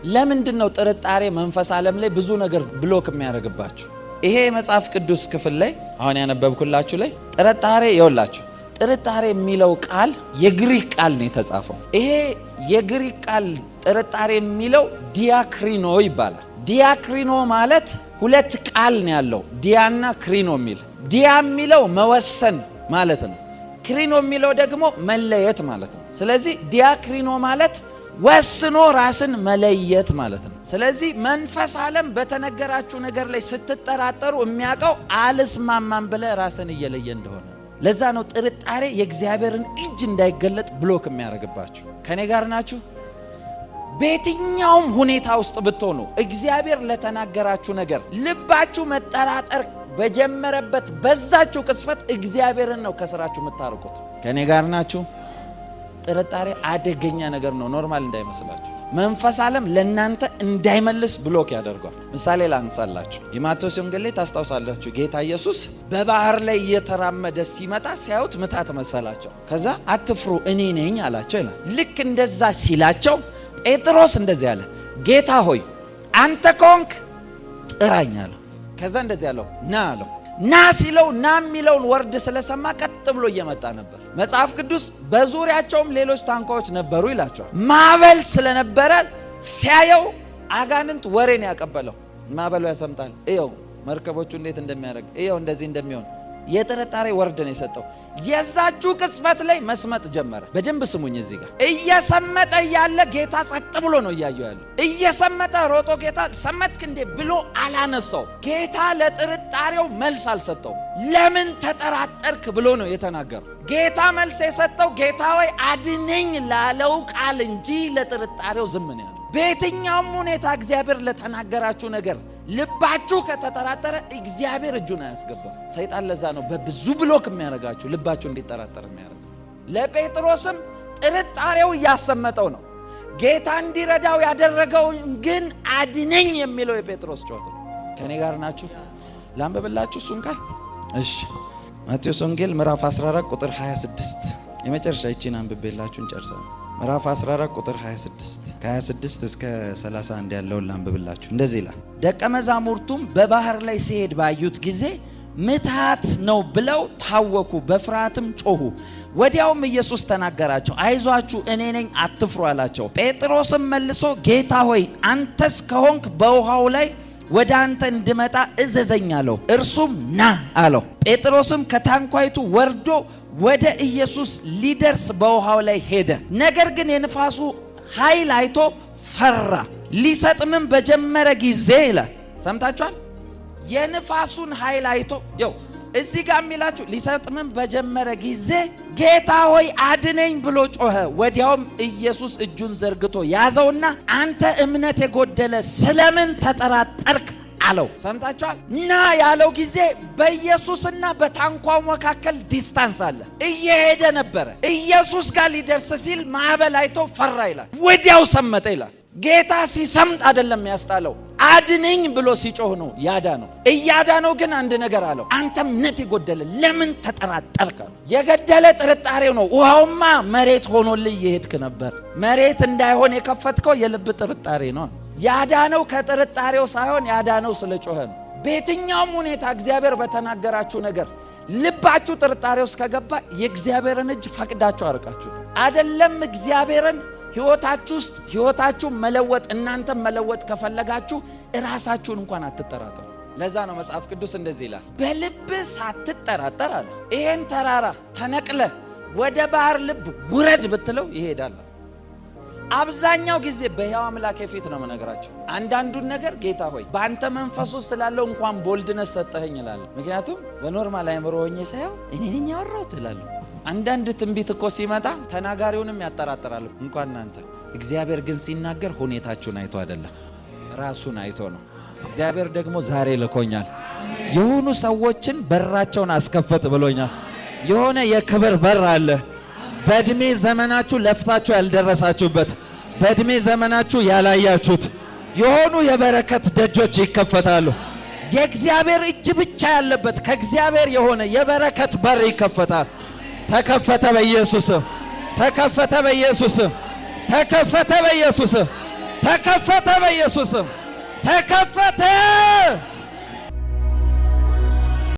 ለምንድነው ጥርጣሬ መንፈስ ዓለም ላይ ብዙ ነገር ብሎክ የሚያደርግባችሁ? ይሄ መጽሐፍ ቅዱስ ክፍል ላይ አሁን ያነበብኩላችሁ ላይ ጥርጣሬ ይወላችሁ። ጥርጣሬ የሚለው ቃል የግሪክ ቃል ነው የተጻፈው። ይሄ የግሪክ ቃል ጥርጣሬ የሚለው ዲያክሪኖ ይባላል። ዲያክሪኖ ማለት ሁለት ቃል ነው ያለው፣ ዲያና ክሪኖ የሚል። ዲያ የሚለው መወሰን ማለት ነው። ክሪኖ የሚለው ደግሞ መለየት ማለት ነው። ስለዚህ ዲያክሪኖ ማለት ወስኖ ራስን መለየት ማለት ነው። ስለዚህ መንፈስ ዓለም በተነገራችሁ ነገር ላይ ስትጠራጠሩ የሚያውቀው አልስማማም ብለ ራስን እየለየ እንደሆነ። ለዛ ነው ጥርጣሬ የእግዚአብሔርን እጅ እንዳይገለጥ ብሎክ የሚያደርግባችሁ። ከኔ ጋር ናችሁ? በየትኛውም ሁኔታ ውስጥ ብትሆኑ እግዚአብሔር ለተናገራችሁ ነገር ልባችሁ መጠራጠር በጀመረበት በዛችሁ ቅጽበት እግዚአብሔርን ነው ከስራችሁ የምታርቁት። ከኔ ጋር ናችሁ? ጥርጣሬ አደገኛ ነገር ነው፣ ኖርማል እንዳይመስላችሁ። መንፈስ ዓለም ለናንተ እንዳይመልስ ብሎክ ያደርጋል። ምሳሌ ላንሳላችሁ። የማቴዎስ ወንጌል ላይ ታስታውሳላችሁ፣ ጌታ ኢየሱስ በባህር ላይ እየተራመደ ሲመጣ ሲያዩት ምታት መሰላቸው። ከዛ አትፍሩ እኔ ነኝ አላቸው ይላል። ልክ እንደዛ ሲላቸው ጴጥሮስ እንደዚህ አለ፣ ጌታ ሆይ አንተ ከሆንክ ጥራኝ አለው። ከዛ እንደዚህ አለው፣ ና አለው። ና ሲለው ና የሚለውን ወርድ ስለሰማ ቀጥ ብሎ እየመጣ ነበር። መጽሐፍ ቅዱስ በዙሪያቸውም ሌሎች ታንኳዎች ነበሩ ይላቸዋል። ማዕበል ስለነበረ ሲያየው አጋንንት ወሬን ያቀበለው። ማዕበሉ ያሰምጣል፣ እየው መርከቦቹ እንዴት እንደሚያደርግ፣ እየው እንደዚህ እንደሚሆን የጥርጣሬ ወርድ ነው የሰጠው። የዛችሁ ቅጽበት ላይ መስመጥ ጀመረ። በደንብ ስሙኝ። እዚህ ጋር እየሰመጠ ያለ ጌታ ጸጥ ብሎ ነው እያየው ያለው። እየሰመጠ ሮጦ ጌታ ሰመጥክ እንዴ ብሎ አላነሳው። ጌታ ለጥርጣሬው መልስ አልሰጠው። ለምን ተጠራጠርክ ብሎ ነው የተናገረው። ጌታ መልስ የሰጠው ጌታ ሆይ አድነኝ ላለው ቃል እንጂ ለጥርጣሬው ዝም ነው ያለው። በየትኛውም ሁኔታ እግዚአብሔር ለተናገራችሁ ነገር ልባችሁ ከተጠራጠረ እግዚአብሔር እጁን አያስገባም። ሰይጣን ለዛ ነው በብዙ ብሎክ የሚያደርጋችሁ፣ ልባችሁ እንዲጠራጠር የሚያደርገው። ለጴጥሮስም ጥርጣሬው እያሰመጠው ነው። ጌታ እንዲረዳው ያደረገው ግን አድነኝ የሚለው የጴጥሮስ ጩኸት ነው። ከኔ ጋር ናችሁ? ላንብብላችሁ እሱን ቃል። እሺ፣ ማቴዎስ ወንጌል ምዕራፍ 14 ቁጥር 26 የመጨረሻ ይቺን አንብቤላችሁ እንጨርሳለን። ምዕራፍ 14 ቁጥር 26 ከ26 እስከ 31 ያለውን ላንብብላችሁ። እንደዚህ ይላል፣ ደቀ መዛሙርቱም በባህር ላይ ሲሄድ ባዩት ጊዜ ምትሃት ነው ብለው ታወኩ፣ በፍርሃትም ጮሁ። ወዲያውም ኢየሱስ ተናገራቸው፣ አይዟችሁ እኔ ነኝ አትፍሩ አላቸው። ጴጥሮስም መልሶ ጌታ ሆይ አንተስ ከሆንክ በውሃው ላይ ወደ አንተ እንድመጣ እዘዘኝ አለው። እርሱም ና አለው። ጴጥሮስም ከታንኳይቱ ወርዶ ወደ ኢየሱስ ሊደርስ በውሃው ላይ ሄደ። ነገር ግን የንፋሱ ኃይል አይቶ ፈራ፣ ሊሰጥምም በጀመረ ጊዜ ይላል። ሰምታችኋል? የንፋሱን ኃይል አይቶ ይው እዚህ ጋር የሚላችሁ ሊሰጥምም በጀመረ ጊዜ ጌታ ሆይ አድነኝ ብሎ ጮኸ። ወዲያውም ኢየሱስ እጁን ዘርግቶ ያዘውና አንተ እምነት የጎደለ ስለምን ተጠራጠርክ አለው። ሰምታችኋል? ና ያለው ጊዜ በኢየሱስና በታንኳው መካከል ዲስታንስ አለ። እየሄደ ነበረ። ኢየሱስ ጋር ሊደርስ ሲል ማዕበል አይቶ ፈራ ይላል። ወዲያው ሰመጠ ይላል። ጌታ ሲሰምጥ አይደለም ያስጣለው፣ አድነኝ ብሎ ሲጮህ ነው ያዳነው። እያዳነው ግን አንድ ነገር አለው፣ አንተ እምነት የጎደለ ለምን ተጠራጠርክ? የገደለ ጥርጣሬው ነው። ውሃውማ መሬት ሆኖልህ እየሄድክ ነበር። መሬት እንዳይሆን የከፈትከው የልብ ጥርጣሬ ነው። ያዳነው ከጥርጣሬው ሳይሆን ያዳነው ስለ ጮኸ ነው። በየትኛውም ሁኔታ እግዚአብሔር በተናገራችሁ ነገር ልባችሁ ጥርጣሬ ውስጥ ከገባ የእግዚአብሔርን እጅ ፈቅዳችሁ አርቃችሁ አይደለም። እግዚአብሔርን ሕይወታችሁ ውስጥ ሕይወታችሁን መለወጥ እናንተ መለወጥ ከፈለጋችሁ እራሳችሁን እንኳን አትጠራጠሩ። ለዛ ነው መጽሐፍ ቅዱስ እንደዚህ ይላል፣ በልብ ሳትጠራጠር አለ ይሄን ተራራ ተነቅለ ወደ ባህር ልብ ውረድ ብትለው ይሄዳል። አብዛኛው ጊዜ በሕያው አምላክ ፊት ነው መነግራችሁ። አንዳንዱን ነገር ጌታ ሆይ በአንተ መንፈስ ውስጥ ስላለው እንኳን ቦልድነስ ሰጠኸኝ እላለሁ። ምክንያቱም በኖርማል አይምሮ ሆኜ ሳይሆን እኔ ነኝ ያወራሁት እላለሁ። አንዳንድ ትንቢት እኮ ሲመጣ ተናጋሪውንም ያጠራጥራሉ እንኳን እናንተ። እግዚአብሔር ግን ሲናገር ሁኔታችሁን አይቶ አይደለም ራሱን አይቶ ነው። እግዚአብሔር ደግሞ ዛሬ ልኮኛል። የሆኑ ሰዎችን በራቸውን አስከፈት ብሎኛል። የሆነ የክብር በር አለ። በእድሜ ዘመናችሁ ለፍታችሁ ያልደረሳችሁበት፣ በእድሜ ዘመናችሁ ያላያችሁት የሆኑ የበረከት ደጆች ይከፈታሉ። የእግዚአብሔር እጅ ብቻ ያለበት ከእግዚአብሔር የሆነ የበረከት በር ይከፈታል። ተከፈተ በኢየሱስ፣ ተከፈተ በኢየሱስ፣ ተከፈተ በኢየሱስ። ተከፈተ፣ በኢየሱስም ተከፈተ።